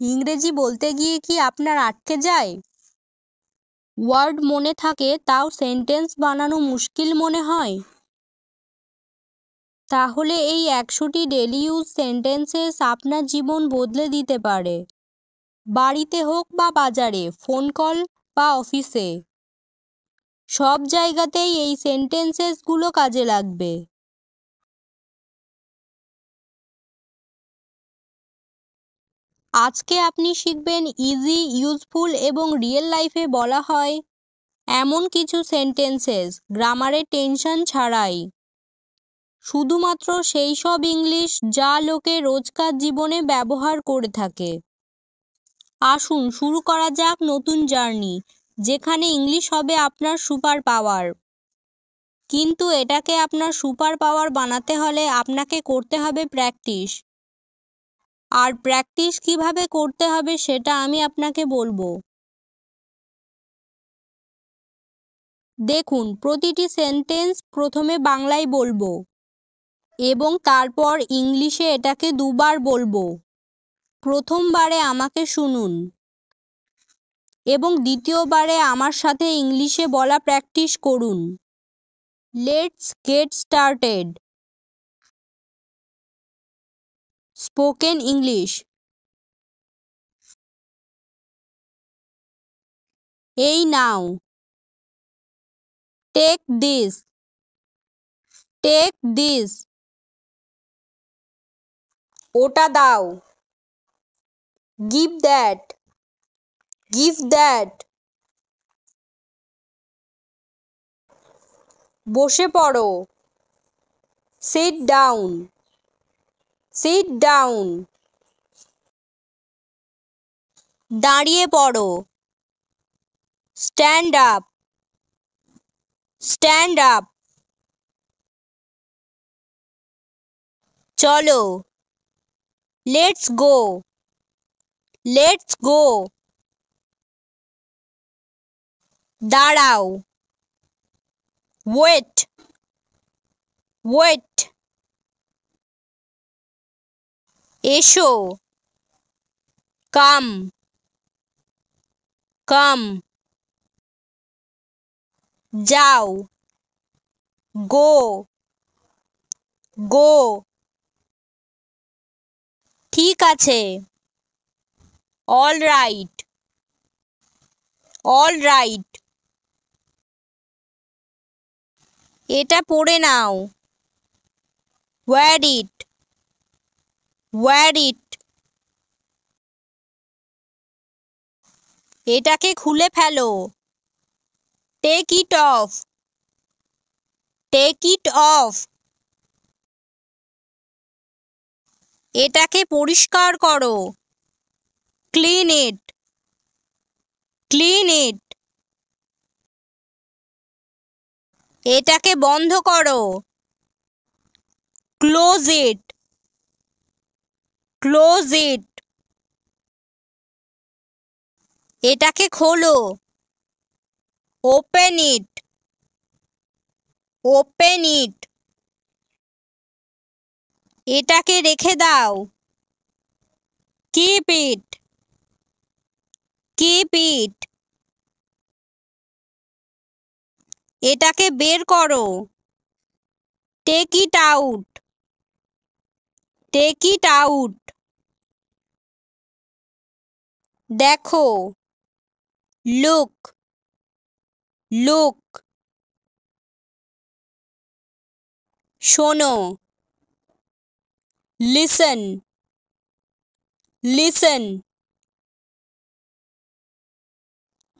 ইংরেজি বলতে গিয়ে কি আপনার আটকে যায়? ওয়ার্ড মনে থাকে তাও সেন্টেন্স বানানো মুশকিল মনে হয়? তাহলে এই ১০০টি ডেলি ইউজ সেন্টেন্সেস আপনার জীবন বদলে দিতে পারে। বাড়িতে হোক বা বাজারে, ফোন কল বা অফিসে, সব জায়গাতেই এই সেন্টেন্সেসগুলো কাজে লাগবে। আজকে আপনি শিখবেন ইজি, ইউজফুল এবং রিয়েল লাইফে বলা হয় এমন কিছু সেন্টেন্সেস গ্রামারের টেনশন ছাড়াই। শুধুমাত্র সেই সব ইংলিশ যা লোকে রোজকার জীবনে ব্যবহার করে থাকে। আসুন শুরু করা যাক নতুন জার্নি, যেখানে ইংলিশ হবে আপনার সুপার পাওয়ার। কিন্তু এটাকে আপনার সুপার পাওয়ার বানাতে হলে আপনাকে করতে হবে প্র্যাকটিস। আর প্র্যাকটিস কিভাবে করতে হবে সেটা আমি আপনাকে বলবো। দেখুন, প্রতিটি সেন্টেন্স প্রথমে বাংলায় বলবো এবং তারপর ইংলিশে এটাকে দুবার বলবো। প্রথমবারে আমাকে শুনুন এবং দ্বিতীয়বারে আমার সাথে ইংলিশে বলা প্র্যাকটিস করুন। Let's get started. Spoken English. এই নাও। Take this. Take this. ওটা দাও। Give that. Give that. বসে পড়ো। Sit down. Sit down. দাঁড়িয়ে পড়ো। Stand up. Stand up. চলো। Let's go. Let's go. দাঁড়াও। ওয়েট। ওয়েট। এসো। কাম। কাম। যাও। গো। গো। ঠিক আছে। All right. All right. এটা পড়ে নাও। Wear it. Wear it. এটাকে খুলে ফেলো। Take it off. Take it off. এটাকে পরিষ্কার করো। Clean it. Clean it. এটাকে বন্ধ করো। Close it. Close it. এটাকে খোলো। Open it. Open it. এটাকে রেখে দাও। Keep it. Keep it. এটাকে বের করো। Take it out. Take it out. দেখো। লুক। লুক। শোনো। লিসেন। লিসেন।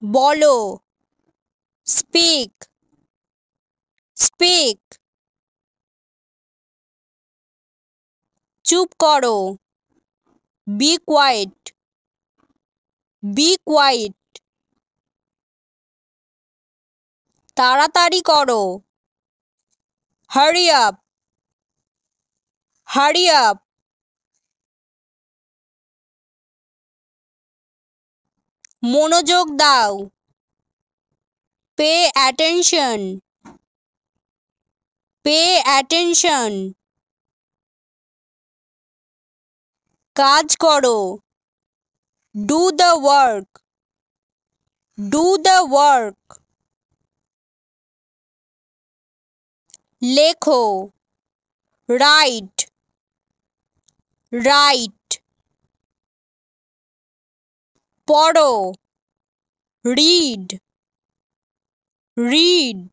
বলো। স্পিক। স্পিক। চুপ করো। Be quiet. Be quiet. তাড়াতাড়ি করো। Hurry up. Hurry up. মনোযোগ দাও। Pay attention. Pay attention. কাজ করো। Do the work. Do the work. লেখো, write. Write. পড়ো, read. Read.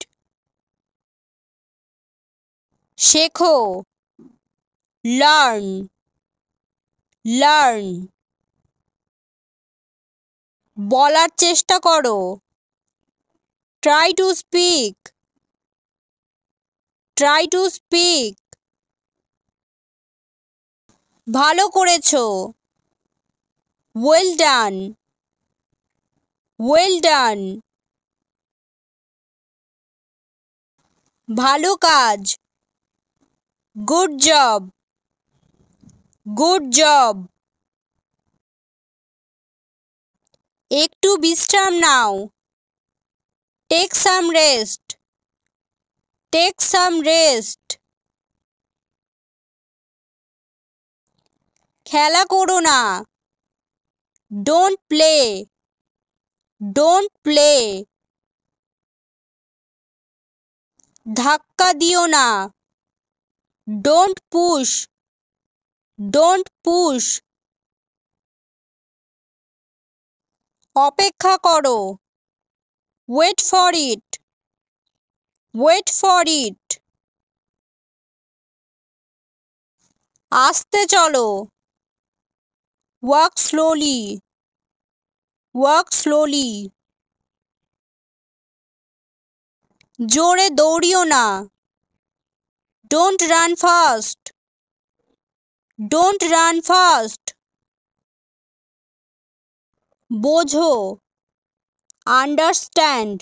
শেখো, learn. Learn. বলার চেষ্টা করো, try to speak. Try to speak. ভালো করেছো, well done. Well done. ভালো কাজ, good job. Good job. একটু বিশ্রাম নাও, take some rest. Take some rest. খেলা করো না, don't play. Don't play. ধাক্কা দিও না, don't push. Don't push. অপেক্ষা করো, wait for it. Wait for it. আস্তে চলো, walk slowly. Walk slowly. জোরে দৌড়িও না, don't run fast. Don't run fast. বোঝো, understand.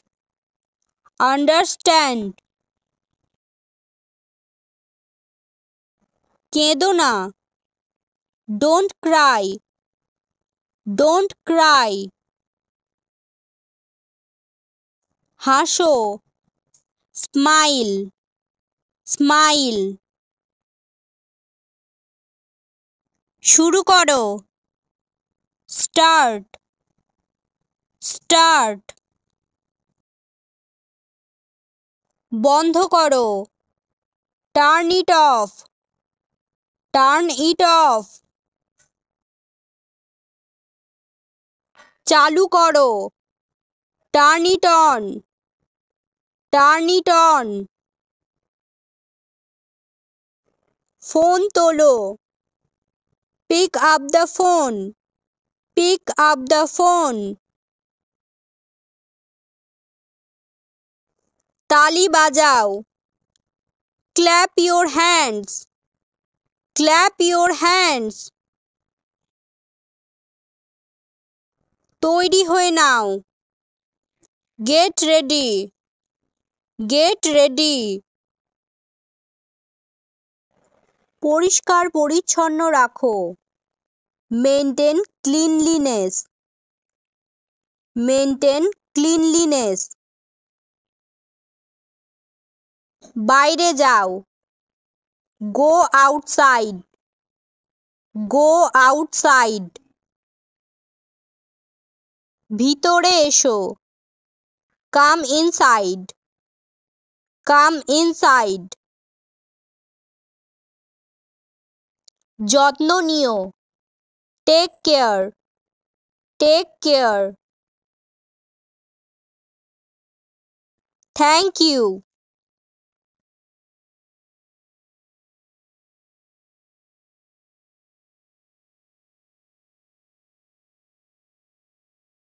Understand. কেঁদো না, don't cry. Don't cry. হাসো, smile. Smile. শুরু করো, start. Start. বন্ধ করো, turn it off. Turn it off. চালু করো, turn it on. Turn it on. Phone তোলো, pick up the phone. Pick up the phone. তালি বাজাও, clap your hands. Clap your hands. তৈরি হয়ে নাও, get ready. Get ready. পরিষ্কার পরিচ্ছন্ন রাখো, maintain cleanliness. Maintain cleanliness. বাইরে যাও, go outside. Go outside. ভিতরে এসো, come inside. Come inside. যত্ন নিও, take care. Take care. Thank you.